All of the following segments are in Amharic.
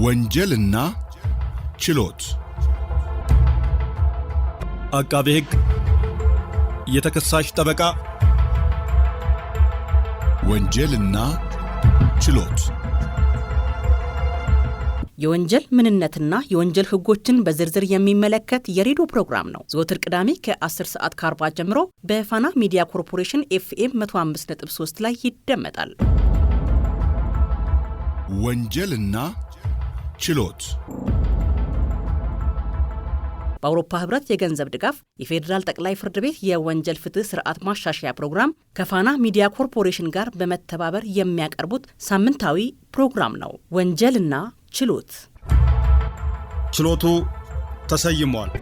ወንጀልና ችሎት አቃቤ ሕግ የተከሳሽ ጠበቃ ወንጀልና ችሎት የወንጀል ምንነትና የወንጀል ህጎችን በዝርዝር የሚመለከት የሬዲዮ ፕሮግራም ነው። ዘወትር ቅዳሜ ከ10:40 ጀምሮ በፋና ሚዲያ ኮርፖሬሽን FM 105.3 ላይ ይደመጣል። ወንጀልና ችሎት በአውሮፓ ህብረት የገንዘብ ድጋፍ የፌዴራል ጠቅላይ ፍርድ ቤት የወንጀል ፍትህ ስርዓት ማሻሻያ ፕሮግራም ከፋና ሚዲያ ኮርፖሬሽን ጋር በመተባበር የሚያቀርቡት ሳምንታዊ ፕሮግራም ነው። ወንጀልና ችሎት። ችሎቱ ተሰይሟል።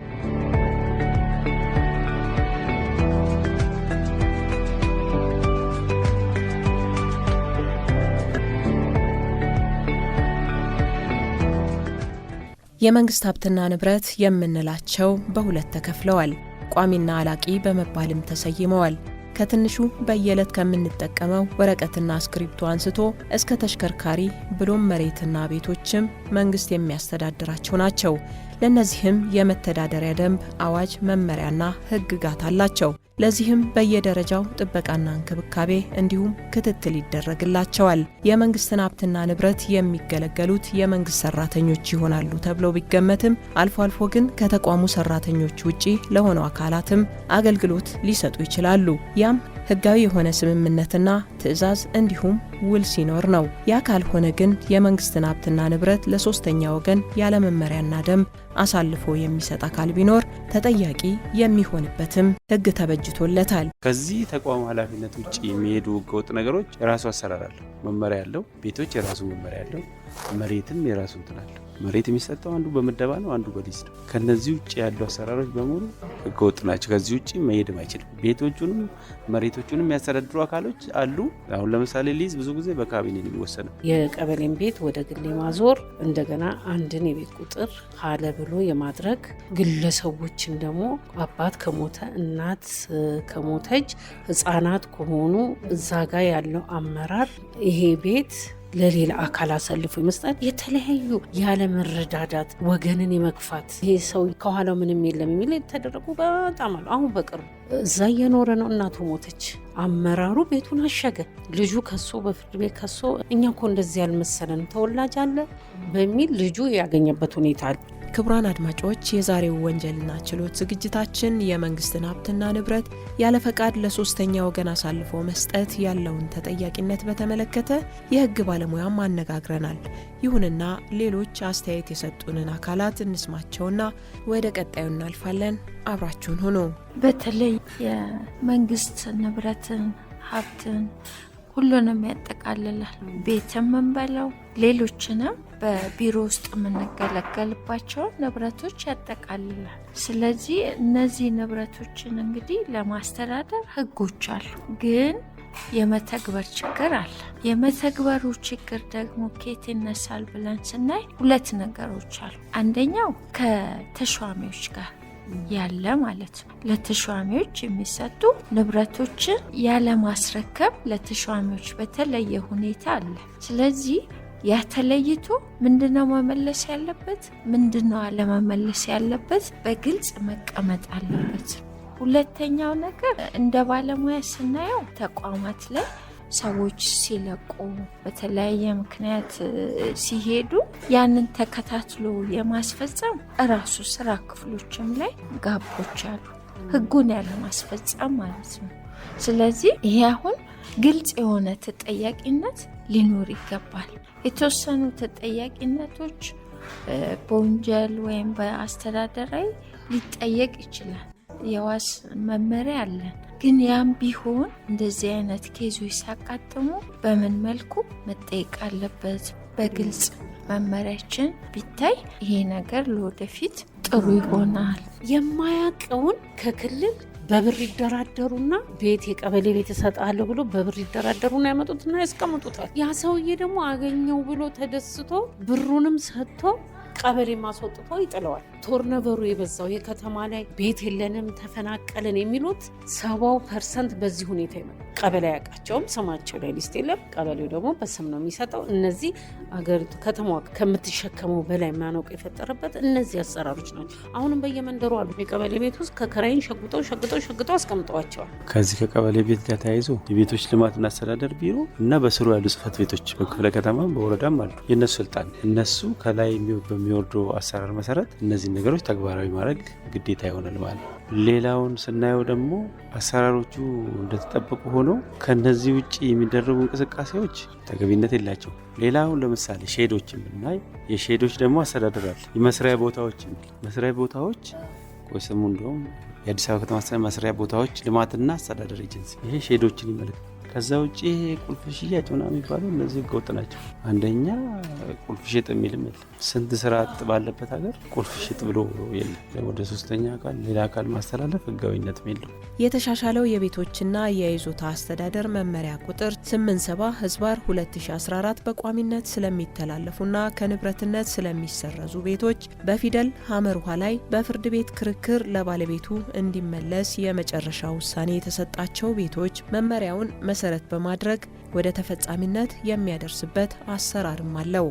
የመንግስት ሀብትና ንብረት የምንላቸው በሁለት ተከፍለዋል። ቋሚና አላቂ በመባልም ተሰይመዋል። ከትንሹ በየዕለት ከምንጠቀመው ወረቀትና ስክሪፕቶ አንስቶ እስከ ተሽከርካሪ ብሎም መሬትና ቤቶችም መንግስት የሚያስተዳድራቸው ናቸው። ለነዚህም የመተዳደሪያ ደንብ፣ አዋጅ፣ መመሪያና ህግጋት አላቸው። ለዚህም በየደረጃው ጥበቃና እንክብካቤ እንዲሁም ክትትል ይደረግላቸዋል። የመንግስትን ሀብትና ንብረት የሚገለገሉት የመንግስት ሰራተኞች ይሆናሉ ተብሎ ቢገመትም አልፎ አልፎ ግን ከተቋሙ ሰራተኞች ውጪ ለሆኑ አካላትም አገልግሎት ሊሰጡ ይችላሉ። ያም ህጋዊ የሆነ ስምምነትና ትዕዛዝ እንዲሁም ውል ሲኖር ነው። ያ ካልሆነ ግን የመንግስትን ሀብትና ንብረት ለሶስተኛ ወገን ያለ መመሪያና ደንብ አሳልፎ የሚሰጥ አካል ቢኖር ተጠያቂ የሚሆንበትም ህግ ተበጅቶለታል። ከዚህ ተቋም ኃላፊነት ውጪ የሚሄዱ ህገወጥ ነገሮች የራሱ አሰራር አለው፣ መመሪያ አለው። ቤቶች የራሱ መመሪያ አለው። መሬትም የራሱ እንትን አለው። መሬት የሚሰጠው አንዱ በምደባ ነው፣ አንዱ በሊዝ ነው። ከነዚህ ውጪ ያሉ አሰራሮች በሙሉ ህገወጥ ናቸው። ከዚህ ውጪ መሄድም አይችልም። ቤቶቹንም መሬቶቹንም የሚያስተዳድሩ አካሎች አሉ። አሁን ለምሳሌ ሊዝ ብዙ ጊዜ በካቢኔ ነው የሚወሰነው። የቀበሌን ቤት ወደ ግሌ ማዞር፣ እንደገና አንድን የቤት ቁጥር ሀለ ብሎ የማድረግ ግለሰቦችን ደግሞ አባት ከሞተ እናት ከሞተች ህፃናት ከሆኑ እዛ ጋር ያለው አመራር ይሄ ቤት ለሌላ አካል አሳልፎ መስጠት፣ የተለያዩ ያለመረዳዳት ወገንን የመግፋት ይሄ ሰው ከኋላው ምንም የለም የሚል የተደረጉ በጣም አሉ። አሁን በቅርቡ እዛ እየኖረ ነው፣ እናቱ ሞተች፣ አመራሩ ቤቱን አሸገ፣ ልጁ ከሶ በፍርድ ቤት ከሶ እኛ እኮ እንደዚህ ያልመሰለን ተወላጅ አለ በሚል ልጁ ያገኘበት ሁኔታ አለ። ክቡራን አድማጮች፣ የዛሬው ወንጀልና ችሎት ዝግጅታችን የመንግስትን ሀብትና ንብረት ያለ ፈቃድ ለሶስተኛ ወገን አሳልፎ መስጠት ያለውን ተጠያቂነት በተመለከተ የህግ ባለሙያም አነጋግረናል። ይሁንና ሌሎች አስተያየት የሰጡንን አካላት እንስማቸውና ወደ ቀጣዩ እናልፋለን። አብራችሁን ሁኑ። በተለይ የመንግስት ንብረትን ሀብትን ሁሉንም ያጠቃልላል። ቤትም እንበለው ሌሎችንም በቢሮ ውስጥ የምንገለገልባቸው ንብረቶች ያጠቃልላል። ስለዚህ እነዚህ ንብረቶችን እንግዲህ ለማስተዳደር ህጎች አሉ፣ ግን የመተግበር ችግር አለ። የመተግበሩ ችግር ደግሞ ከየት ይነሳል ብለን ስናይ ሁለት ነገሮች አሉ። አንደኛው ከተሿሚዎች ጋር ያለ ማለት ነው። ለተሿሚዎች የሚሰጡ ንብረቶችን ያለ ማስረከብ ለተሿሚዎች በተለየ ሁኔታ አለ። ስለዚህ ያተለይቶ ምንድነው መመለስ ያለበት፣ ምንድነው አለመመለስ ያለበት በግልጽ መቀመጥ አለበት። ሁለተኛው ነገር እንደ ባለሙያ ስናየው ተቋማት ላይ ሰዎች ሲለቁ በተለያየ ምክንያት ሲሄዱ ያንን ተከታትሎ የማስፈጸም እራሱ ስራ ክፍሎችም ላይ ጋቦች አሉ፣ ህጉን ያለ ማስፈጸም ማለት ነው። ስለዚህ ይሄ አሁን ግልጽ የሆነ ተጠያቂነት ሊኖር ይገባል። የተወሰኑ ተጠያቂነቶች በወንጀል ወይም በአስተዳደራዊ ሊጠየቅ ይችላል። የዋስ መመሪያ አለን። ግን ያም ቢሆን እንደዚህ አይነት ኬዞች ሲያጋጥሙ በምን መልኩ መጠየቅ አለበት በግልጽ መመሪያችን ቢታይ ይሄ ነገር ለወደፊት ጥሩ ይሆናል። የማያውቀውን ከክልል በብር ይደራደሩና ቤት የቀበሌ ቤት እሰጣለሁ ብሎ በብር ይደራደሩና ያመጡትና ያስቀምጡታል። ያ ሰውዬ ደግሞ አገኘው ብሎ ተደስቶ ብሩንም ሰጥቶ ቀበሌ ማስወጥቶ ይጥለዋል። ቶርነቨሩ የበዛው የከተማ ላይ ቤት የለንም ተፈናቀለን የሚሉት 70% በዚህ ሁኔታ ይመጣል። ቀበሌ ያውቃቸውም ስማቸው ላይ ሊስት የለም። ቀበሌው ደግሞ በስም ነው የሚሰጠው። እነዚህ አገሪቱ ከተማዋ ከምትሸከመው በላይ ማነቆ የፈጠረበት እነዚህ አሰራሮች ናቸው። አሁንም በየመንደሩ አሉ። የቀበሌ ቤት ውስጥ ከከራይን ሸጉጠው አስቀምጠዋቸዋል። ከዚህ ከቀበሌ ቤት ጋር ተያይዞ የቤቶች ልማትና አስተዳደር ቢሮ እና በስሩ ያሉ ጽህፈት ቤቶች በክፍለ ከተማም በወረዳም አሉ። የእነሱ ስልጣን እነሱ ከላይ በሚወርደው አሰራር መሰረት እነዚህ ነገሮች ተግባራዊ ማድረግ ግዴታ ይሆናል ማለት ነው። ሌላውን ስናየው ደግሞ አሰራሮቹ እንደተጠበቁ ሆነው ከነዚህ ውጭ የሚደረጉ እንቅስቃሴዎች ተገቢነት የላቸው። ሌላውን ለምሳሌ ሼዶችን ብናይ የሼዶች ደግሞ አስተዳደር አለ። የመስሪያ ቦታዎች ስሙ እንደውም የአዲስ አበባ ከተማ አስተዳደር መስሪያ ቦታዎች ልማትና አስተዳደር ኤጀንሲ ይሄ ሼዶችን ይመለከታል። ከዛ ውጭ ቁልፍ ሽያጭ ምናምን የሚባሉ እነዚህ ህገወጥ ናቸው። አንደኛ ቁልፍ ሽጥ የሚልም የለም። ስንት ስራ አጥ ባለበት ሀገር ቁልፍ ሽጥ ብሎ የለም። ወደ ሶስተኛ አካል ሌላ አካል ማስተላለፍ ህጋዊነትም የለም። የተሻሻለው የቤቶችና የይዞታ አስተዳደር መመሪያ ቁጥር 87/2014 በቋሚነት ስለሚተላለፉና ከንብረትነት ስለሚሰረዙ ቤቶች በፊደል ሐመር ውሃ ላይ በፍርድ ቤት ክርክር ለባለቤቱ እንዲመለስ የመጨረሻ ውሳኔ የተሰጣቸው ቤቶች መመሪያውን መሰረት በማድረግ ወደ ተፈጻሚነት የሚያደርስበት አሰራርም አለው።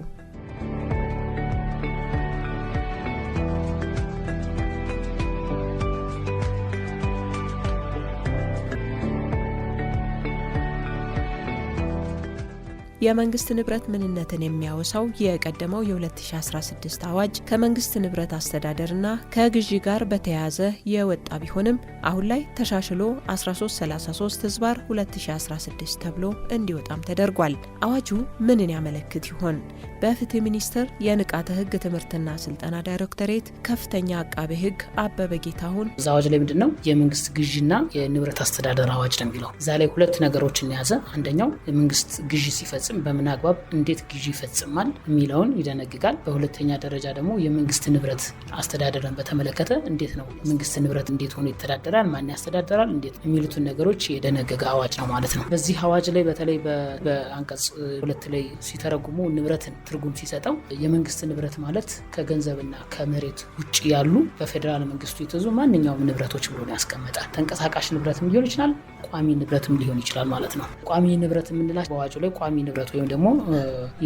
የመንግስት ንብረት ምንነትን የሚያወሳው የቀደመው የ2016 አዋጅ ከመንግስት ንብረት አስተዳደርና ከግዢ ጋር በተያያዘ የወጣ ቢሆንም አሁን ላይ ተሻሽሎ 1333/2016 ተብሎ እንዲወጣም ተደርጓል። አዋጁ ምንን ያመለክት ይሆን? በፍትህ ሚኒስቴር የንቃተ ህግ ትምህርትና ስልጠና ዳይሬክቶሬት ከፍተኛ አቃቤ ህግ አበበ ጌታሁን እዛ አዋጅ ላይ ምንድነው የመንግስት ግዢና የንብረት አስተዳደር አዋጅ ነው የሚለው። እዛ ላይ ሁለት ነገሮችን የያዘ አንደኛው የመንግስት ግዢ ሲፈጽም በምን አግባብ እንዴት ግዢ ይፈጽማል የሚለውን ይደነግጋል። በሁለተኛ ደረጃ ደግሞ የመንግስት ንብረት አስተዳደርን በተመለከተ እንዴት ነው መንግስት ንብረት እንዴት ሆኖ ይተዳደራል፣ ማን ያስተዳደራል፣ እንዴት የሚሉትን ነገሮች የደነገገ አዋጅ ነው ማለት ነው። በዚህ አዋጅ ላይ በተለይ በአንቀጽ 2 ላይ ሲተረጉሙ ንብረትን ትርጉም ሲሰጠው የመንግስት ንብረት ማለት ከገንዘብና ከመሬት ውጭ ያሉ በፌዴራል መንግስቱ የተያዙ ማንኛውም ንብረቶች ብሎ ያስቀምጣል። ተንቀሳቃሽ ንብረትም ሊሆን ይችላል፣ ቋሚ ንብረትም ሊሆን ይችላል ማለት ነው። ቋሚ ንብረት የምንላቸው በአዋጁ ላይ ቋሚ ንብረት ወይም ደግሞ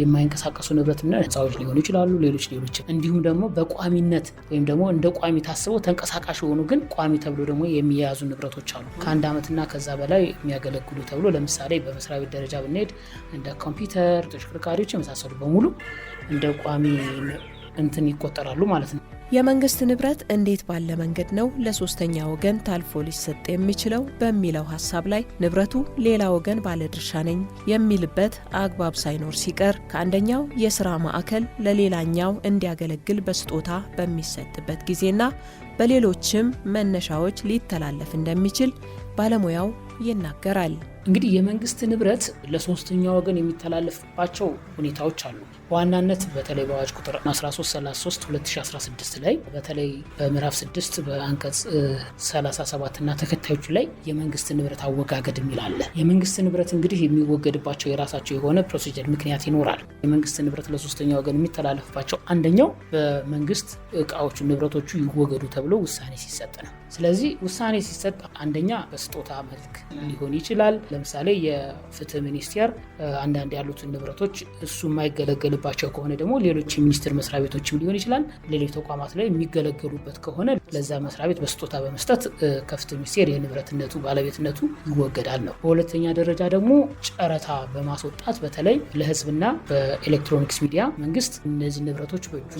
የማይንቀሳቀሱ ንብረት ህንፃዎች ሊሆኑ ይችላሉ፣ ሌሎች እንዲሁም ደግሞ በቋሚነት ወይም ደግሞ እንደ ቋሚ ታስበው ተንቀሳቃሽ የሆኑ ግን ቋሚ ተብሎ ደግሞ የሚያዙ ንብረቶች አሉ። ከአንድ ዓመትና ከዛ በላይ የሚያገለግሉ ተብሎ ለምሳሌ በመስሪያ ቤት ደረጃ ብንሄድ እንደ ኮምፒውተር፣ ተሽከርካሪዎች የመሳሰሉ በሙሉ እንደ ቋሚ እንትን ይቆጠራሉ ማለት ነው። የመንግስት ንብረት እንዴት ባለ መንገድ ነው ለሶስተኛ ወገን ታልፎ ሊሰጥ የሚችለው በሚለው ሀሳብ ላይ ንብረቱ ሌላ ወገን ባለድርሻ ነኝ የሚልበት አግባብ ሳይኖር ሲቀር ከአንደኛው የስራ ማዕከል ለሌላኛው እንዲያገለግል በስጦታ በሚሰጥበት ጊዜና በሌሎችም መነሻዎች ሊተላለፍ እንደሚችል ባለሙያው ይናገራል። እንግዲህ የመንግስት ንብረት ለሶስተኛ ወገን የሚተላለፍባቸው ሁኔታዎች አሉ። በዋናነት በተለይ በአዋጅ ቁጥር 1333/2016 ላይ በተለይ በምዕራፍ 6 በአንቀጽ 37 እና ተከታዮቹ ላይ የመንግስት ንብረት አወጋገድ የሚል አለ። የመንግስት ንብረት እንግዲህ የሚወገድባቸው የራሳቸው የሆነ ፕሮሲጀር ምክንያት ይኖራል። የመንግስት ንብረት ለሶስተኛ ወገን የሚተላለፍባቸው አንደኛው በመንግስት እቃዎቹ ንብረቶቹ ይወገዱ ተብሎ ውሳኔ ሲሰጥ ነው። ስለዚህ ውሳኔ ሲሰጥ አንደኛ በስጦታ መልክ ሊሆን ይችላል። ለምሳሌ የፍትህ ሚኒስቴር አንዳንድ ያሉትን ንብረቶች እሱ የማይገለገልባቸው ከሆነ ደግሞ ሌሎች የሚኒስቴር መስሪያ ቤቶችም ሊሆን ይችላል ሌሎች ተቋማት ላይ የሚገለገሉበት ከሆነ ለዛ መስሪያ ቤት በስጦታ በመስጠት ከፍትህ ሚኒስቴር የንብረትነቱ ባለቤትነቱ ይወገዳል ነው። በሁለተኛ ደረጃ ደግሞ ጨረታ በማስወጣት በተለይ ለህዝብና በኤሌክትሮኒክስ ሚዲያ መንግስት እነዚህ ንብረቶች በእጁ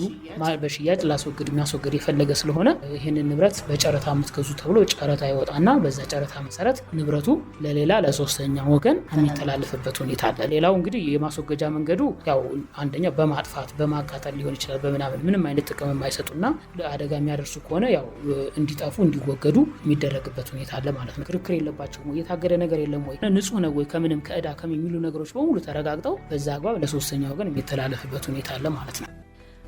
በሽያጭ የሚያስወግድ የፈለገ ስለሆነ ይህንን ንብረት በጨረታ የምትገዙ ተብሎ ጨረታ ይወጣና በዛ ጨረታ መሰረት ንብረቱ ለሌላ ለሶስተኛ ወገን የሚተላለፍበት ሁኔታ አለ። ሌላው እንግዲህ የማስወገጃ መንገዱ ያው አንደኛ በማጥፋት በማቃጠል ሊሆን ይችላል። ምንም አይነት ጥቅም የማይሰጡና አደጋ የሚያደርሱ ከሆነ ያው እንዲጠፉ እንዲወገዱ የሚደረግበት ሁኔታ አለ ማለት ነው። ክርክር የለባቸውም ወይ የታገደ ነገር የለም ወይ ንጹህ ነው ወይ ከምንም ከዕዳ ከሚሉ ነገሮች በሙሉ ተረጋግጠው በዛ አግባብ ለሶስተኛ ወገን የሚተላለፍበት ሁኔታ አለ ማለት ነው።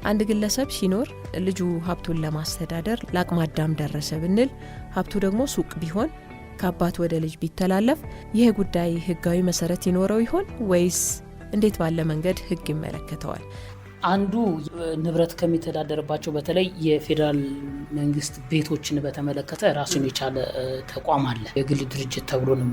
አንድ ግለሰብ ሲኖር ልጁ ሀብቱን ለማስተዳደር ለአቅመ አዳም ደረሰ ብንል ሀብቱ ደግሞ ሱቅ ቢሆን ከአባት ወደ ልጅ ቢተላለፍ ይህ ጉዳይ ህጋዊ መሰረት ይኖረው ይሆን ወይስ እንዴት ባለ መንገድ ህግ ይመለከተዋል? አንዱ ንብረት ከሚተዳደርባቸው በተለይ የፌዴራል መንግስት ቤቶችን በተመለከተ ራሱን የቻለ ተቋም አለ። የግል ድርጅት ተብሎ ነው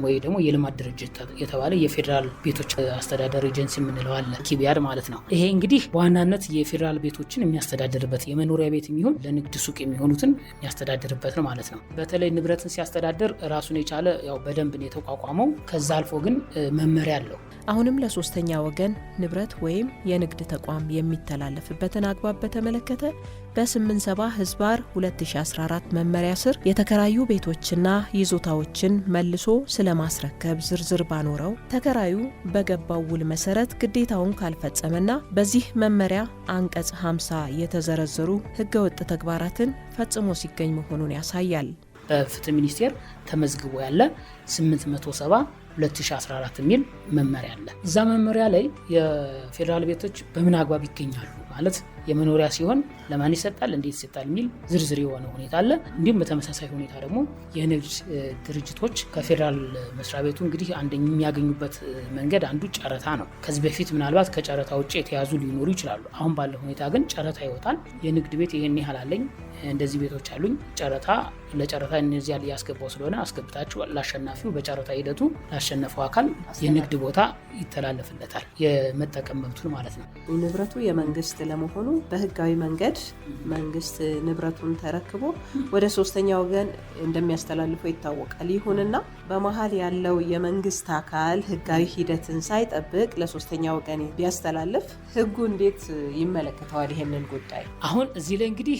ወይ ደግሞ የልማት ድርጅት የተባለ የፌዴራል ቤቶች አስተዳደር ኤጀንሲ የምንለው አለ፣ ኪቢያድ ማለት ነው። ይሄ እንግዲህ በዋናነት የፌዴራል ቤቶችን የሚያስተዳድርበት የመኖሪያ ቤት የሚሆን ለንግድ ሱቅ የሚሆኑትን የሚያስተዳድርበት ነው ማለት ነው። በተለይ ንብረትን ሲያስተዳድር ራሱን የቻለ ያው በደንብ ነው የተቋቋመው። ከዛ አልፎ ግን መመሪያ አለው። አሁንም ለሶስተኛ ወገን ንብረት ወይም የንግድ ተቋም የሚተላለፍበትን አግባብ በተመለከተ በ87/2014 መመሪያ ስር የተከራዩ ቤቶችና ይዞታዎችን መልሶ ስለማስረከብ ዝርዝር ባኖረው ተከራዩ በገባው ውል መሰረት ግዴታውን ካልፈጸመና በዚህ መመሪያ አንቀጽ 50 የተዘረዘሩ ህገወጥ ተግባራትን ፈጽሞ ሲገኝ መሆኑን ያሳያል። በፍትህ ሚኒስቴር ተመዝግቦ ያለ 870/2014 የሚል መመሪያ አለ። እዛ መመሪያ ላይ የፌዴራል ቤቶች በምን አግባብ ይገኛሉ ማለት የመኖሪያ ሲሆን ለማን ይሰጣል፣ እንዴት ይሰጣል የሚል ዝርዝር የሆነ ሁኔታ አለ። እንዲሁም በተመሳሳይ ሁኔታ ደግሞ የንግድ ድርጅቶች ከፌዴራል መስሪያ ቤቱ እንግዲህ አንደኛ የሚያገኙበት መንገድ አንዱ ጨረታ ነው። ከዚህ በፊት ምናልባት ከጨረታ ውጭ የተያዙ ሊኖሩ ይችላሉ። አሁን ባለው ሁኔታ ግን ጨረታ ይወጣል። የንግድ ቤት ይሄን ያህል አለኝ፣ እንደዚህ ቤቶች አሉኝ፣ ጨረታ ለጨረታ እነዚህ ያለ ያስገባው ስለሆነ አስገብታችሁ ለአሸናፊው በጨረታ ሂደቱ ላሸነፈው አካል የንግድ ቦታ ይተላለፍለታል፣ የመጠቀም መብቱን ማለት ነው። ንብረቱ የመንግስት ለመሆኑ በህጋዊ መንገድ መንግስት ንብረቱን ተረክቦ ወደ ሶስተኛ ወገን እንደሚያስተላልፈው ይታወቃል። ይሁንና በመሀል ያለው የመንግስት አካል ህጋዊ ሂደትን ሳይጠብቅ ለሶስተኛ ወገን ቢያስተላልፍ ህጉ እንዴት ይመለከተዋል ይሄንን ጉዳይ? አሁን እዚህ ላይ እንግዲህ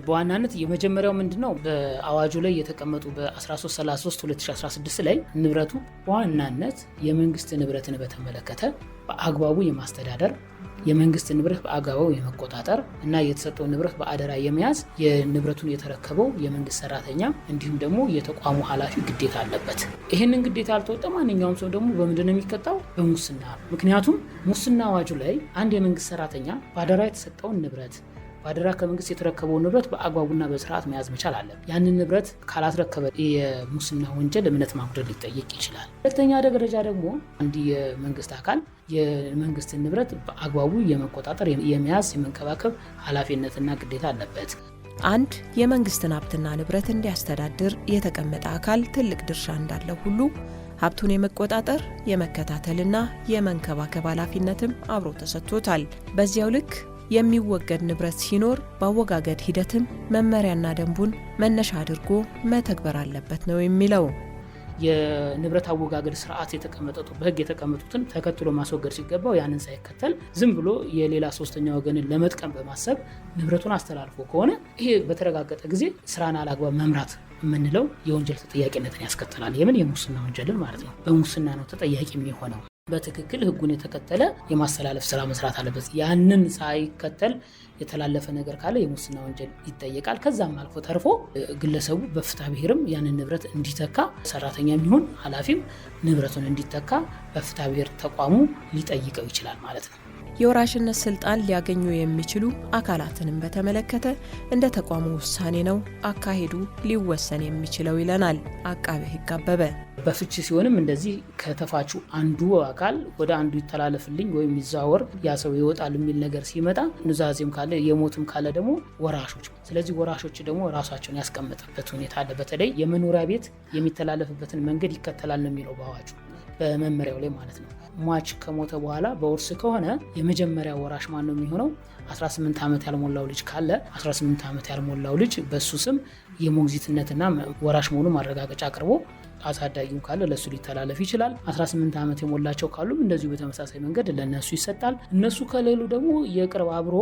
በዋናነት የመጀመሪያው ምንድነው በአዋጁ ላይ የተቀመጡ በ1333/2016 ላይ ንብረቱ በዋናነት የመንግስት ንብረትን በተመለከተ በአግባቡ የማስተዳደር የመንግስት ንብረት በአግባቡ የመቆጣጠር እና የተሰጠው ንብረት በአደራ የመያዝ የንብረቱን የተረከበው የመንግስት ሰራተኛ እንዲሁም ደግሞ የተቋሙ ኃላፊ ግዴታ አለበት። ይህንን ግዴታ አልተወጣ ማንኛውም ሰው ደግሞ በምንድን ነው የሚቀጣው? በሙስና። ምክንያቱም ሙስና አዋጁ ላይ አንድ የመንግስት ሰራተኛ በአደራ የተሰጠውን ንብረት በአደራ ከመንግስት የተረከበው ንብረት በአግባቡና በስርዓት መያዝ መቻል አለ። ያንን ንብረት ካላስረከበ የሙስና ወንጀል እምነት ማጉደል ሊጠየቅ ይችላል። ሁለተኛ ደረጃ ደግሞ አንድ የመንግስት አካል የመንግስትን ንብረት በአግባቡ የመቆጣጠር የመያዝ የመንከባከብ ኃላፊነትና ግዴታ አለበት። አንድ የመንግስትን ሀብትና ንብረት እንዲያስተዳድር የተቀመጠ አካል ትልቅ ድርሻ እንዳለው ሁሉ ሀብቱን የመቆጣጠር የመከታተልና የመንከባከብ ኃላፊነትም አብሮ ተሰጥቶታል። በዚያው ልክ የሚወገድ ንብረት ሲኖር በአወጋገድ ሂደትም መመሪያና ደንቡን መነሻ አድርጎ መተግበር አለበት ነው የሚለው። የንብረት አወጋገድ ስርዓት የተቀመጡት በህግ የተቀመጡትን ተከትሎ ማስወገድ ሲገባው ያንን ሳይከተል ዝም ብሎ የሌላ ሶስተኛ ወገንን ለመጥቀም በማሰብ ንብረቱን አስተላልፎ ከሆነ ይሄ በተረጋገጠ ጊዜ ስራን አላግባብ መምራት የምንለው የወንጀል ተጠያቂነትን ያስከትላል። የምን የሙስና ወንጀልን ማለት ነው። በሙስና ነው ተጠያቂ የሚሆነው። በትክክል ህጉን የተከተለ የማስተላለፍ ስራ መስራት አለበት። ያንን ሳይከተል የተላለፈ ነገር ካለ የሙስና ወንጀል ይጠየቃል። ከዛም አልፎ ተርፎ ግለሰቡ በፍትሐ ብሔርም ያንን ንብረት እንዲተካ ሰራተኛ የሚሆን ኃላፊም ንብረቱን እንዲተካ በፍትሐ ብሔር ተቋሙ ሊጠይቀው ይችላል ማለት ነው። የወራሽነት ስልጣን ሊያገኙ የሚችሉ አካላትንም በተመለከተ እንደ ተቋሙ ውሳኔ ነው አካሄዱ ሊወሰን የሚችለው ይለናል አቃቤ ህግ አበበ። በፍቺ ሲሆንም እንደዚህ ከተፋቹ አንዱ አካል ወደ አንዱ ይተላለፍልኝ ወይም ይዛወር ያ ሰው ይወጣል የሚል ነገር ሲመጣ ኑዛዜም ካለ የሞትም ካለ ደግሞ ወራሾች። ስለዚህ ወራሾች ደግሞ ራሳቸውን ያስቀመጠበት ሁኔታ አለ። በተለይ የመኖሪያ ቤት የሚተላለፍበትን መንገድ ይከተላል ነው የሚለው በአዋጁ በመመሪያው ላይ ማለት ነው። ሟች ከሞተ በኋላ በውርስ ከሆነ የመጀመሪያ ወራሽ ማን ነው የሚሆነው? 18 ዓመት ያልሞላው ልጅ ካለ 18 ዓመት ያልሞላው ልጅ በሱ ስም የሞግዚትነትና ወራሽ መሆኑ ማረጋገጫ አቅርቦ አሳዳጊው ካለ ለሱ ሊተላለፍ ይችላል። 18 ዓመት የሞላቸው ካሉም እንደዚሁ በተመሳሳይ መንገድ ለነሱ ይሰጣል። እነሱ ከሌሉ ደግሞ የቅርብ አብሮ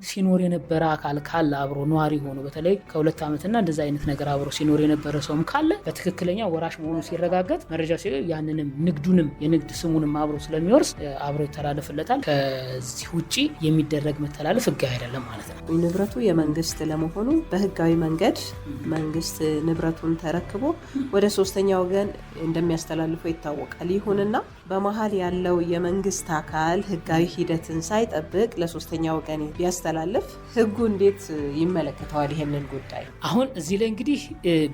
ሲኖር የነበረ አካል ካለ አብሮ ነዋሪ ሆኖ በተለይ ከ2 ዓመትና እንደዛ አይነት ነገር አብሮ ሲኖር የነበረ ሰውም ካለ በትክክለኛ ወራሽ መሆኑ ሲረጋገጥ መረጃ ያንንም ንግዱንም የንግድ ስሙንም አብሮ ስለሚወርስ አብሮ ይተላለፍለታል። ከዚህ ውጪ የሚደረግ መተላለፍ ህጋዊ አይደለም ማለት ነው። ንብረቱ የመንግስት ለመሆኑ በህጋዊ መንገድ መንግስት ንብረቱን ተረክቦ ወደ ሶስተኛ ወገን እንደሚያስተላልፈው ይታወቃል። ይሁንና በመሀል ያለው የመንግስት አካል ህጋዊ ሂደትን ሳይጠብቅ ለሶስተኛ ወገን ቢያስተላልፍ ህጉ እንዴት ይመለከተዋል ይሄንን ጉዳይ? አሁን እዚህ ላይ እንግዲህ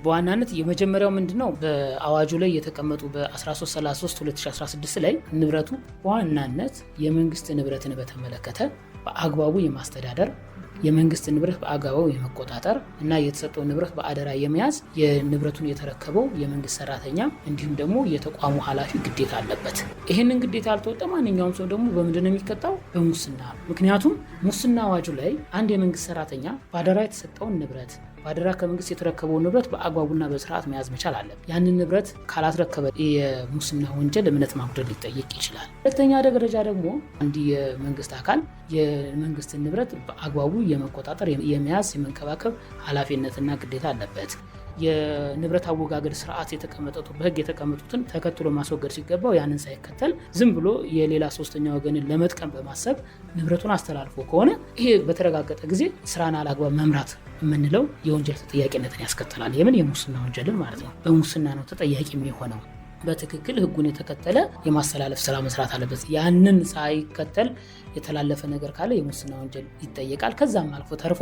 በዋናነት የመጀመሪያው ምንድነው በአዋጁ ላይ የተቀመጡ በ1333/2016 ላይ ንብረቱ በዋናነት የመንግስት ንብረትን በተመለከተ በአግባቡ የማስተዳደር የመንግስት ንብረት በአግባቡ የመቆጣጠር እና የተሰጠው ንብረት በአደራ የመያዝ የንብረቱን የተረከበው የመንግስት ሰራተኛ እንዲሁም ደግሞ የተቋሙ ኃላፊ ግዴታ አለበት። ይህንን ግዴታ ያልተወጣ ማንኛውም ሰው ደግሞ በምንድን ነው የሚቀጣው? በሙስና። ምክንያቱም ሙስና አዋጁ ላይ አንድ የመንግስት ሰራተኛ በአደራ የተሰጠውን ንብረት በአደራ ከመንግስት የተረከበውን ንብረት በአግባቡና በስርዓት መያዝ መቻል አለ። ያንን ንብረት ካላስረከበ የሙስና ወንጀል እምነት ማጉደል ሊጠየቅ ይችላል። ሁለተኛ ደረጃ ደግሞ አንድ የመንግስት አካል የመንግስትን ንብረት በአግባቡ የመቆጣጠር የመያዝ የመንከባከብ ኃላፊነትና ግዴታ አለበት። የንብረት አወጋገድ ስርዓት የተቀመጡት በህግ የተቀመጡትን ተከትሎ ማስወገድ ሲገባው ያንን ሳይከተል ዝም ብሎ የሌላ ሶስተኛ ወገንን ለመጥቀም በማሰብ ንብረቱን አስተላልፎ ከሆነ ይሄ በተረጋገጠ ጊዜ ስራን አላግባብ መምራት የምንለው የወንጀል ተጠያቂነትን ያስከትላል። የሙስና ወንጀልን ማለት ነው። በሙስና ነው ተጠያቂ የሚሆነው። በትክክል ህጉን የተከተለ የማስተላለፍ ስራ መስራት አለበት። ያንን ሳይከተል የተላለፈ ነገር ካለ የሙስና ወንጀል ይጠየቃል። ከዛም አልፎ ተርፎ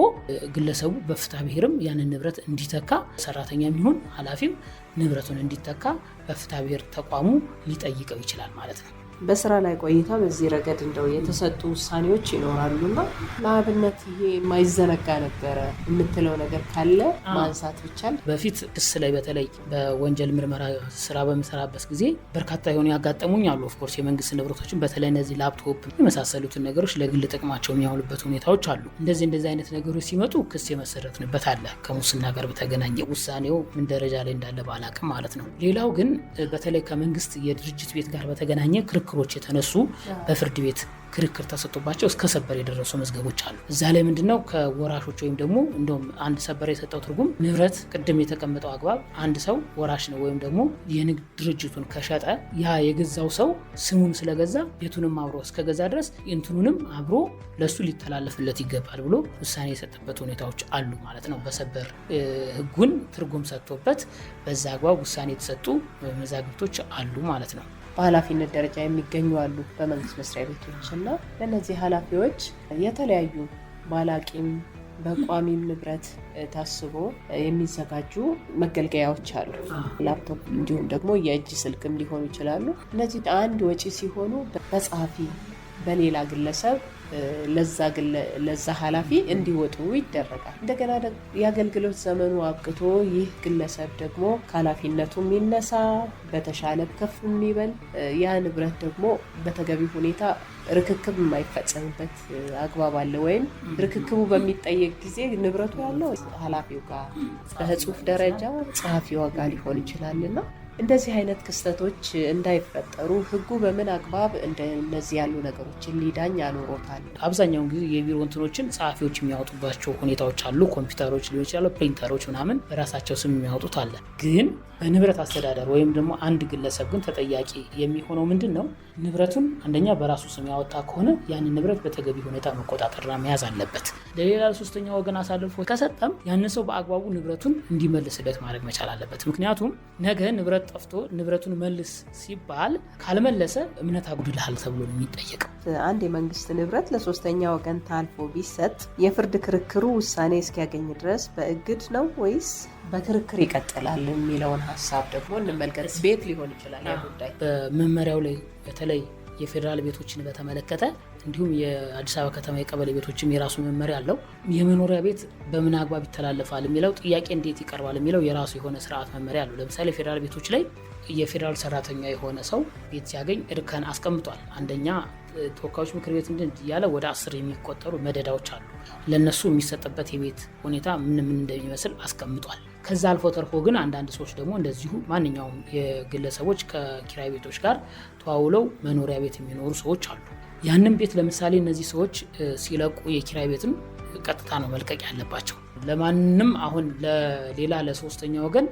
ግለሰቡ በፍትሐ ብሔርም ያንን ንብረት እንዲተካ ሰራተኛም ይሁን ኃላፊም ንብረቱን እንዲተካ በፍትሐ ብሔር ተቋሙ ሊጠይቀው ይችላል ማለት ነው። በስራ ላይ ቆይታ በዚህ ረገድ እንደው የተሰጡ ውሳኔዎች ይኖራሉና ለአብነት ይሄ የማይዘነጋ ነበረ የምትለው ነገር ካለ ማንሳት ብቻል። በፊት ክስ ላይ በተለይ በወንጀል ምርመራ ስራ በምሰራበት ጊዜ በርካታ የሆኑ ያጋጠሙኝ አሉ። ኦፍኮርስ የመንግስት ንብረቶችን በተለይ እነዚህ ላፕቶፕ የመሳሰሉትን ነገሮች ለግል ጥቅማቸው የሚያውሉበት ሁኔታዎች አሉ። እንደዚህ አይነት ነገሮች ሲመጡ ክስ የመሰረትንበት አለ። ከሙስና ጋር በተገናኘ ውሳኔው ምን ደረጃ ላይ እንዳለ ባላቅም ማለት ነው። ሌላው ግን በተለይ ከመንግስት የድርጅት ቤት ጋር በተገናኘ ክርክሮች የተነሱ በፍርድ ቤት ክርክር ተሰጥቶባቸው እስከ ሰበር የደረሱ መዝገቦች አሉ። እዛ ላይ ምንድነው ከወራሾች ወይም ደግሞ እንደውም አንድ ሰበር የሰጠው ትርጉም ንብረት ቅድም የተቀመጠው አግባብ አንድ ሰው ወራሽ ነው ወይም ደግሞ የንግድ ድርጅቱን ከሸጠ ያ የገዛው ሰው ስሙን ስለገዛ ቤቱንም አብሮ እስከገዛ ድረስ እንትኑንም አብሮ ለሱ ሊተላለፍለት ይገባል ብሎ ውሳኔ የሰጠበት ሁኔታዎች አሉ ማለት ነው። በሰበር ህጉን ትርጉም ሰጥቶበት በዛ አግባብ ውሳኔ የተሰጡ መዛግብቶች አሉ ማለት ነው። በኃላፊነት ደረጃ የሚገኙ አሉ በመንግስት መስሪያ ቤቶች እና ለእነዚህ ኃላፊዎች የተለያዩ ባላቂም በቋሚም ንብረት ታስቦ የሚዘጋጁ መገልገያዎች አሉ። ላፕቶፕ እንዲሁም ደግሞ የእጅ ስልክም ሊሆኑ ይችላሉ። እነዚህ አንድ ወጪ ሲሆኑ በጸሐፊ በሌላ ግለሰብ ለዛ ኃላፊ እንዲወጡ ይደረጋል። እንደገና የአገልግሎት ዘመኑ አብቅቶ ይህ ግለሰብ ደግሞ ከኃላፊነቱ የሚነሳ በተሻለ ከፍ የሚበል ያ ንብረት ደግሞ በተገቢ ሁኔታ ርክክብ የማይፈጸምበት አግባብ አለ። ወይም ርክክቡ በሚጠየቅ ጊዜ ንብረቱ ያለው ኃላፊው ጋር በጽሁፍ ደረጃ ጸሐፊው ጋር ሊሆን ይችላልና እንደዚህ አይነት ክስተቶች እንዳይፈጠሩ ህጉ በምን አግባብ እንደነዚህ ያሉ ነገሮችን ሊዳኝ አኖሮታል? አብዛኛውን ጊዜ የቢሮ እንትኖችን ጸሐፊዎች የሚያወጡባቸው ሁኔታዎች አሉ። ኮምፒውተሮች ሊሆን ይችላሉ፣ ፕሪንተሮች ምናምን በራሳቸው ስም የሚያወጡት አለ። ግን በንብረት አስተዳደር ወይም ደግሞ አንድ ግለሰብ ግን ተጠያቂ የሚሆነው ምንድን ነው? ንብረቱን አንደኛ በራሱ ስም ያወጣ ከሆነ ያንን ንብረት በተገቢ ሁኔታ መቆጣጠርና መያዝ አለበት። ለሌላ ሶስተኛ ወገን አሳልፎ ከሰጠም ያንን ሰው በአግባቡ ንብረቱን እንዲመልስለት ማድረግ መቻል አለበት። ምክንያቱም ነገ ንብረት ጠፍቶ ንብረቱን መልስ ሲባል ካልመለሰ እምነት አጉድልሃል ተብሎ ነው የሚጠየቀው። አንድ የመንግስት ንብረት ለሶስተኛ ወገን ታልፎ ቢሰጥ የፍርድ ክርክሩ ውሳኔ እስኪያገኝ ድረስ በእግድ ነው ወይስ በክርክር ይቀጥላል የሚለውን ሀሳብ ደግሞ እንመልከት። ቤት ሊሆን ይችላል ያ ጉዳይ። በመመሪያው ላይ በተለይ የፌዴራል ቤቶችን በተመለከተ እንዲሁም የአዲስ አበባ ከተማ የቀበሌ ቤቶችም የራሱ መመሪያ አለው። የመኖሪያ ቤት በምን አግባብ ይተላለፋል የሚለው ጥያቄ እንዴት ይቀርባል የሚለው የራሱ የሆነ ስርዓት መመሪያ አለው። ለምሳሌ ፌዴራል ቤቶች ላይ የፌዴራል ሰራተኛ የሆነ ሰው ቤት ሲያገኝ እርከን አስቀምጧል። አንደኛ ተወካዮች ምክር ቤት እያለ ወደ 10 የሚቆጠሩ መደዳዎች አሉ። ለነሱ የሚሰጥበት የቤት ሁኔታ ምን እንደሚመስል አስቀምጧል። ከዛ አልፎ ተርፎ ግን አንዳንድ ሰዎች ደግሞ እንደዚሁ ማንኛውም የግለሰቦች ከኪራይ ቤቶች ጋር ተዋውለው መኖሪያ ቤት የሚኖሩ ሰዎች አሉ። ያንን ቤት ለምሳሌ እነዚህ ሰዎች ሲለቁ የኪራይ ቤትን ቀጥታ ነው መልቀቅ ያለባቸው። ለማንም አሁን ለሌላ ለሶስተኛ ወገን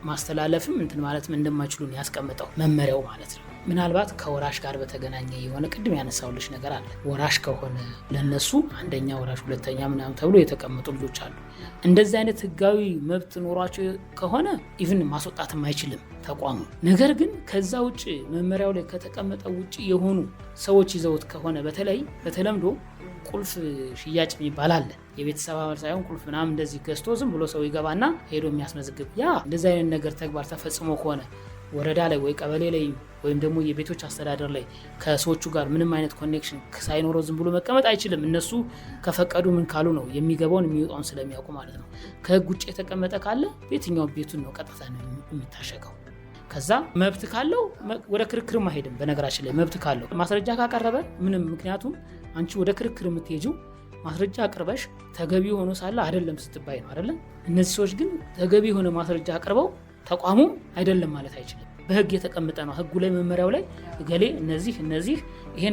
ማስተላለፍም እንትን ማለትም እንደማይችሉ ነው ያስቀመጠው መመሪያው ማለት ነው። ምናልባት ከወራሽ ጋር በተገናኘ የሆነ ቅድም ያነሳውልሽ ነገር አለ። ወራሽ ከሆነ ለነሱ አንደኛ ወራሽ፣ ሁለተኛ ምናምን ተብሎ የተቀመጡ ልጆች አሉ። እንደዚህ አይነት ህጋዊ መብት ኖሯቸው ከሆነ ኢቭን ማስወጣትም አይችልም ተቋሙ። ነገር ግን ከዛ ውጭ መመሪያው ላይ ከተቀመጠው ውጭ የሆኑ ሰዎች ይዘውት ከሆነ በተለይ በተለምዶ ቁልፍ ሽያጭ የሚባል አለ። የቤተሰብ አባል ሳይሆን ቁልፍ ምናምን እንደዚህ ገዝቶ ዝም ብሎ ሰው ይገባና ሄዶ የሚያስመዝግብ ያ እንደዚህ አይነት ነገር ተግባር ተፈጽሞ ከሆነ ወረዳ ላይ ወይ ቀበሌ ላይ ወይም ደግሞ የቤቶች አስተዳደር ላይ ከሰዎቹ ጋር ምንም አይነት ኮኔክሽን ሳይኖረው ዝም ብሎ መቀመጥ አይችልም። እነሱ ከፈቀዱ ምን ካሉ ነው የሚገባውን የሚወጣውን ስለሚያውቁ ማለት ነው። ከህግ ውጭ የተቀመጠ ካለ የትኛው ቤቱን ነው ቀጥታ ነው የሚታሸገው። ከዛ መብት ካለው ወደ ክርክር ማሄድም በነገራችን ላይ መብት ካለው ማስረጃ ካቀረበ ምንም ምክንያቱም አንቺ ወደ ክርክር የምትሄጂው ማስረጃ አቅርበሽ ተገቢ ሆኖ ሳለ አይደለም ስትባይ ነው አይደለም። እነዚህ ሰዎች ግን ተገቢ ሆነ ማስረጃ አቅርበው ተቋሙ አይደለም ማለት አይችልም። በህግ የተቀመጠ ነው። ህጉ ላይ መመሪያው ላይ ገሌ እነዚህ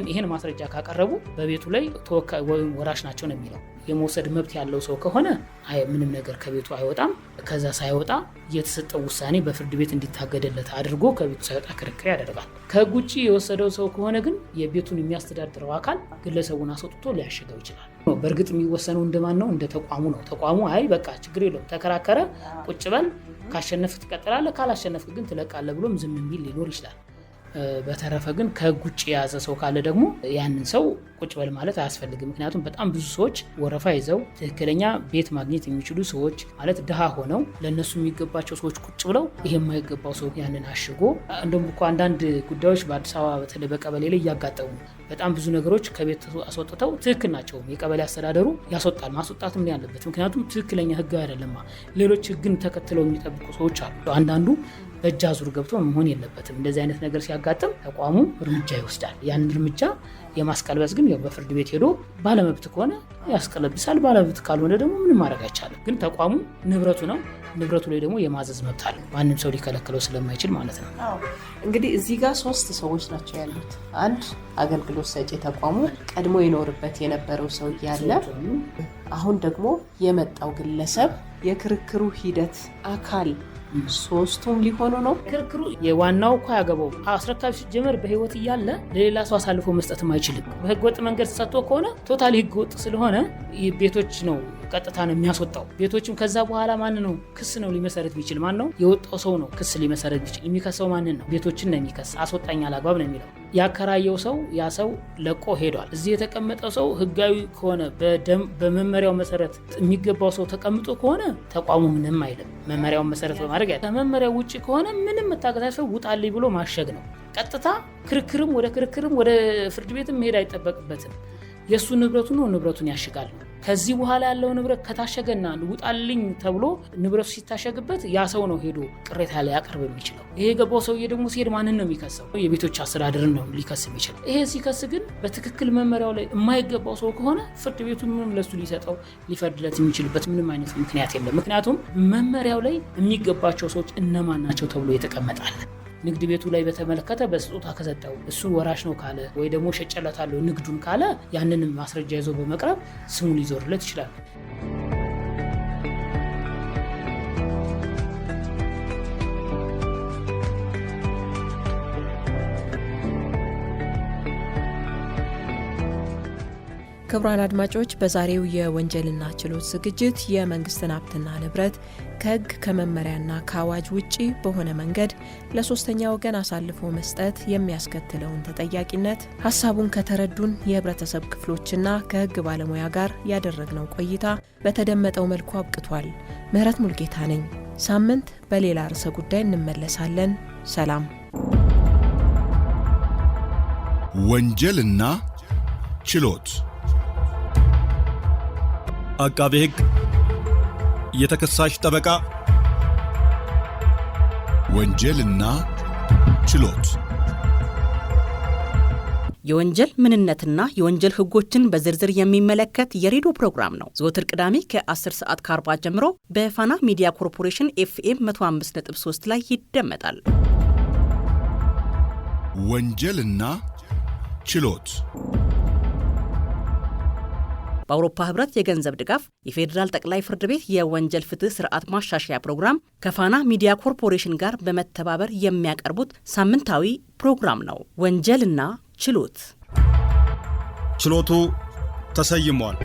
ይሄን ማስረጃ ካቀረቡ በቤቱ ላይ ተወካይ ወይም ወራሽ ናቸው ነው የሚለው። የመውሰድ መብት ያለው ሰው ከሆነ ምንም ነገር ከቤቱ አይወጣም። ከዛ ሳይወጣ የተሰጠው ውሳኔ በፍርድ ቤት እንዲታገደለት አድርጎ ከቤቱ ሳይወጣ ክርክር ያደርጋል። ከህግ ውጭ የወሰደው ሰው ከሆነ ግን የቤቱን የሚያስተዳድረው አካል ግለሰቡን አስወጥቶ ሊያሸገው ይችላል። በእርግጥ የሚወሰነው እንደማን ነው? እንደ ተቋሙ ነው። ተቋሙ በቃ ችግር የለውም ተከራከረ፣ ቁጭ በል፣ ካሸነፍክ ትቀጥላለህ፣ ካላሸነፍክ ግን ትለቃለህ ብሎም ዝም የሚል ሊኖር ይችላል። በተረፈ ግን ከህግ ውጭ የያዘ ሰው ካለ ደግሞ ያንን ሰው ቁጭ በል ማለት አያስፈልግም። ምክንያቱም በጣም ብዙ ሰዎች ወረፋ ይዘው ትክክለኛ ቤት ማግኘት የሚችሉ ሰዎች ማለት ድሃ ሆነው ለነሱ የሚገባቸው ሰዎች ቁጭ ብለው ይሄ የማይገባው ሰው ያንን አሽጎ እንደውም እኮ አንዳንድ ጉዳዮች በአዲስ አበባ በተለይ በቀበሌ ላይ እያጋጠሙ በጣም ብዙ ነገሮች ከቤት አስወጥተው ትክክል ናቸው። የቀበሌ አስተዳደሩ ያስወጣል። ማስወጣትም ያለበት ምክንያቱም ትክክለኛ ህግ አይደለም። ሌሎች ህግን ተከትለው የሚጠብቁ ሰዎች አሉ። አንዳንዱ በእጅ አዙር ገብቶ መሆን የለበትም። እንደዚህ አይነት ነገር ሲያጋጥም ተቋሙ እርምጃ ይወስዳል። ያን እርምጃ የማስቀልበስ ግን በፍርድ ቤት ሄዶ ባለመብት ከሆነ ያስቀለብሳል። ባለመብት ካልሆነ ደግሞ ምንም ማድረግ አይቻልም። ግን ተቋሙ ንብረቱ ነው። ንብረቱ ላይ ደግሞ የማዘዝ መብት አለ። ማንም ሰው ሊከለክለው ስለማይችል ማለት ነው። እንግዲህ እዚህ ጋር 3 ሰዎች ናቸው ያሉት። አንድ አገልግሎት ሰጪ ተቋሙ ቀድሞ ይኖርበት የነበረው ሰው ያለ፣ አሁን ደግሞ የመጣው ግለሰብ የክርክሩ ሂደት አካል ሶስቱም ሊሆኑ ነው። ክርክሩ የዋናው እኮ ያገባው አስረካቢ ሲጀመር በህይወት እያለ ለሌላ ሰው አሳልፎ መስጠትም አይችልም። በህገ ወጥ መንገድ ተሰጥቶ ከሆነ ቶታሊ ህገ ወጥ ስለሆነ ቤቶች ነው ቀጥታ ነው የሚያስወጣው። ቤቶችም ከዛ በኋላ ማን ነው ክስ ነው ሊመሰረት ቢችል ማን ነው የወጣው ሰው ነው ክስ ሊመሰረት ቢችል። የሚከሰው ማን ነው? ቤቶችን ነው የሚከስ። አስወጣኝ አላግባብ ነው የሚለው። ያከራየው ሰው ያ ሰው ለቆ ሄዷል። እዚህ የተቀመጠው ሰው ህጋዊ ከሆነ በመመሪያው መሰረት የሚገባው ሰው ተቀምጦ ከሆነ ተቋሙ ምንም አይልም። መመሪያውን መሰረት በማድረግ ያለ ከመመሪያው ውጪ ከሆነ ምንም መታገታቸው ውጣልኝ ብሎ ማሸግ ነው። ቀጥታ ክርክርም ወደ ፍርድ ቤትም መሄድ አይጠበቅበትም። የሱ ንብረቱ ነው፣ ንብረቱን ያሽጋል። ከዚህ በኋላ ያለው ንብረት ከታሸገና ውጣልኝ ተብሎ ንብረቱ ሲታሸግበት ያ ሰው ነው ሄዶ ቅሬታ ላይ ያቀርብ የሚችለው። ይሄ የገባው ሰውዬ ደግሞ ሲሄድ ማንን ነው የሚከሰው? የቤቶች አስተዳደርን ነው ሊከስ የሚችለው። ይሄ ሲከስ ግን በትክክል መመሪያው ላይ የማይገባው ሰው ከሆነ ፍርድ ቤቱ ምንም ለሱ ሊሰጠው ሊፈርድለት የሚችልበት ምንም አይነት ምክንያት የለም። ምክንያቱም መመሪያው ላይ የሚገባቸው ሰዎች እነማን ናቸው ተብሎ የተቀመጣል። ንግድ ቤቱ ላይ በተመለከተ በስጦታ ከሰጠው እሱ ወራሽ ነው ካለ ወይ ደግሞ ሸጨለታለሁ ንግዱን ካለ ያንንም ማስረጃ ይዞ በመቅረብ ስሙ ሊዞርለት ይችላል። ክቡራን አድማጮች በዛሬው የወንጀልና ችሎት ዝግጅት የመንግስትን ሀብትና ንብረት ከህግ ከመመሪያና ከአዋጅ ውጪ በሆነ መንገድ ለሶስተኛ ወገን አሳልፎ መስጠት የሚያስከትለውን ተጠያቂነት ሀሳቡን ከተረዱን የህብረተሰብ ክፍሎችና ከህግ ባለሙያ ጋር ያደረግነው ቆይታ በተደመጠው መልኩ አብቅቷል። ምህረት ሙልጌታ ነኝ። ሳምንት በሌላ ርዕሰ ጉዳይ እንመለሳለን። ሰላም። ወንጀልና ችሎት አቃቤ ህግ፣ የተከሳሽ ጠበቃ፣ ወንጀልና ችሎት የወንጀል ምንነትና የወንጀል ህጎችን በዝርዝር የሚመለከት የሬዲዮ ፕሮግራም ነው። ዘወትር ቅዳሜ ከ10 ሰዓት ከ40 ጀምሮ በፋና ሚዲያ ኮርፖሬሽን FM 105.3 ላይ ይደመጣል። ወንጀልና ችሎት በአውሮፓ ህብረት የገንዘብ ድጋፍ የፌዴራል ጠቅላይ ፍርድ ቤት የወንጀል ፍትህ ስርዓት ማሻሻያ ፕሮግራም ከፋና ሚዲያ ኮርፖሬሽን ጋር በመተባበር የሚያቀርቡት ሳምንታዊ ፕሮግራም ነው። ወንጀልና ችሎት። ችሎቱ ተሰይሟል።